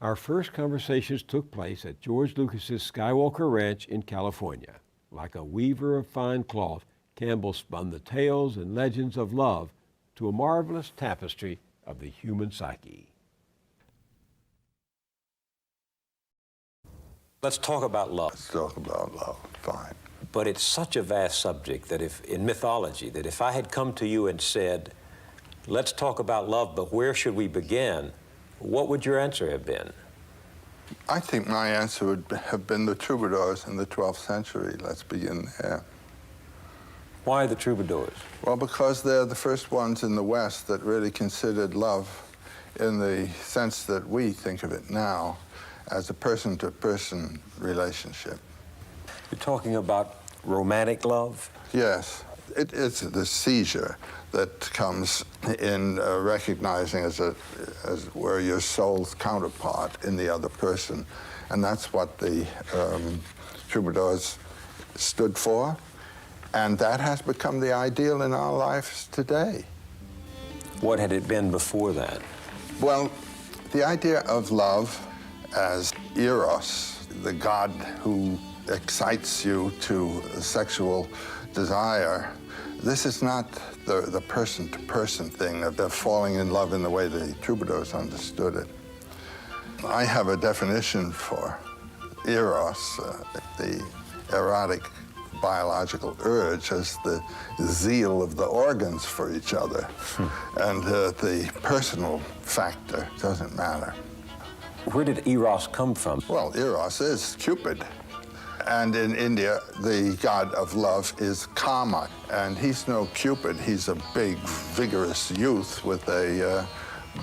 Our first conversations took place at George Lucas's Skywalker Ranch in California. Like a weaver of fine cloth, Campbell spun the tales and legends of love to a marvelous tapestry of the human psyche. Let's talk about love. Let's talk about love, fine. But it's such a vast subject that in mythology, that if I had come to you and said, let's talk about love, but where should we begin? What would your answer have been? I think my answer would have been the Troubadours in the 12th century. Let's begin there. Why the Troubadours? Well, because they're the first ones in the West that really considered love in the sense that we think of it now, as a person-to-person relationship. You're talking about romantic love? Yes. It's the seizure that comes in recognizing as where your soul's counterpart in the other person. And that's what the Troubadours stood for. And that has become the ideal in our lives today. What had it been before that? Well, the idea of love as Eros, the god who excites you to sexual desire, this is not the person-to-person thing of falling in love in the way the Troubadours understood it. I have a definition for Eros, the erotic biological urge, as the zeal of the organs for each other. And the personal factor doesn't matter. Where did Eros come from? Well, Eros is Cupid. And in India, the god of love is Kama. And he's no Cupid. He's a big, vigorous youth with a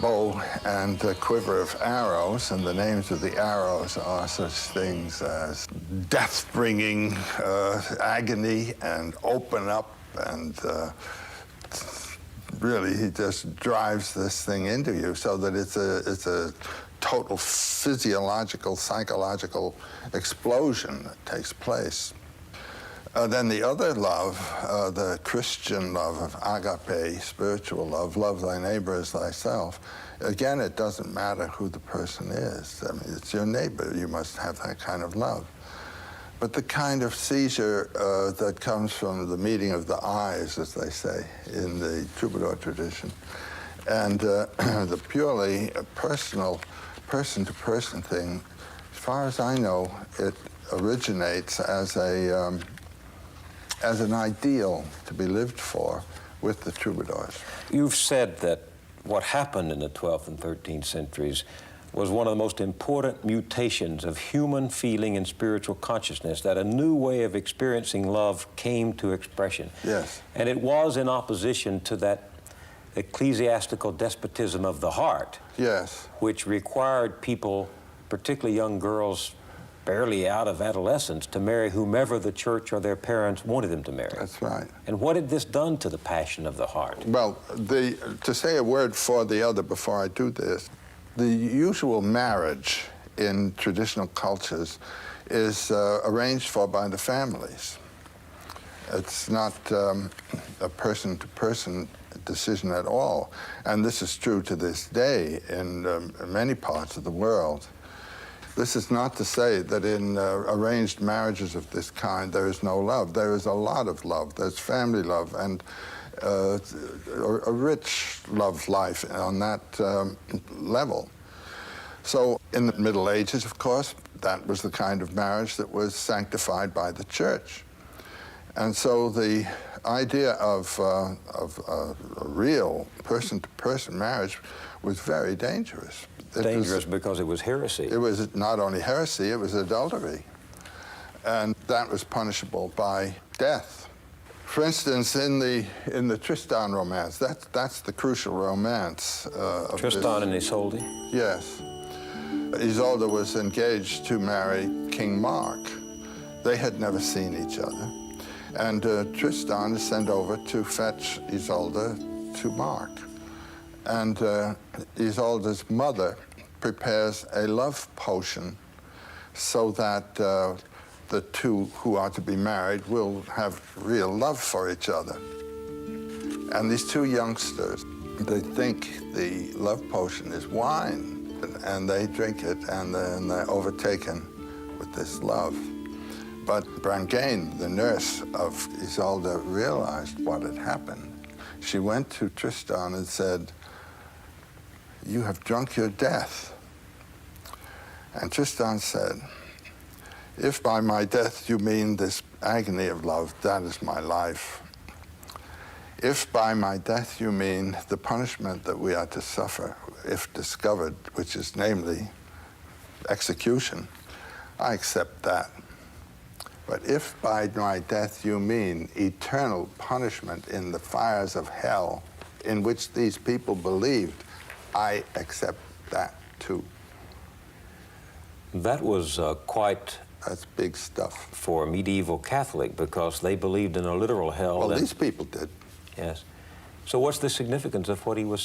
bow and a quiver of arrows. And the names of the arrows are such things as death-bringing agony and open up. And really, he just drives this thing into you so that it's a total physiological, psychological explosion that takes place. Then the other love, the Christian love of agape, spiritual love, love thy neighbor as thyself. Again, it doesn't matter who the person is. I mean, it's your neighbor. You must have that kind of love. But the kind of seizure that comes from the meeting of the eyes, as they say in the Troubadour tradition, and the purely personal, person-to-person thing, as far as I know, it originates as an ideal to be lived for with the Troubadours. You've said that what happened in the 12th and 13th centuries was one of the most important mutations of human feeling and spiritual consciousness, that a new way of experiencing love came to expression. Yes. And it was in opposition to that ecclesiastical despotism of the heart. Yes. Which required people, particularly young girls, barely out of adolescence, to marry whomever the church or their parents wanted them to marry. That's right. And what had this done to the passion of the heart? Well, to say a word for the other before I do this, the usual marriage in traditional cultures is arranged for by the families. It's not a person-to-person decision at all. And this is true to this day in many parts of the world. This is not to say that in arranged marriages of this kind there is no love. There is a lot of love. There's family love and a rich love life on that level. So in the Middle Ages, of course, that was the kind of marriage that was sanctified by the church. And so the idea of a real person-to-person marriage was very dangerous. Dangerous because it was heresy. It was not only heresy, it was adultery. And that was punishable by death. For instance, in the Tristan romance, that's the crucial romance of Tristan and Isolde? Yes. Isolde was engaged to marry King Mark. They had never seen each other. And Tristan is sent over to fetch Isolde to Mark. And Isolde's mother prepares a love potion so that the two who are to be married will have real love for each other. And these two youngsters, they think the love potion is wine. and they drink it, and then they're overtaken with this love. But Brangaine, the nurse of Isolde, realized what had happened. She went to Tristan and said, "You have drunk your death." And Tristan said, "If by my death you mean this agony of love, that is my life. If by my death you mean the punishment that we are to suffer if discovered, which is namely execution, I accept that. But if by my death you mean eternal punishment in the fires of hell in which these people believed, I accept that too." That was quite... That's big stuff. For a medieval Catholic, because they believed in a literal hell. Well, these people did. Yes. So what's the significance of what he was saying?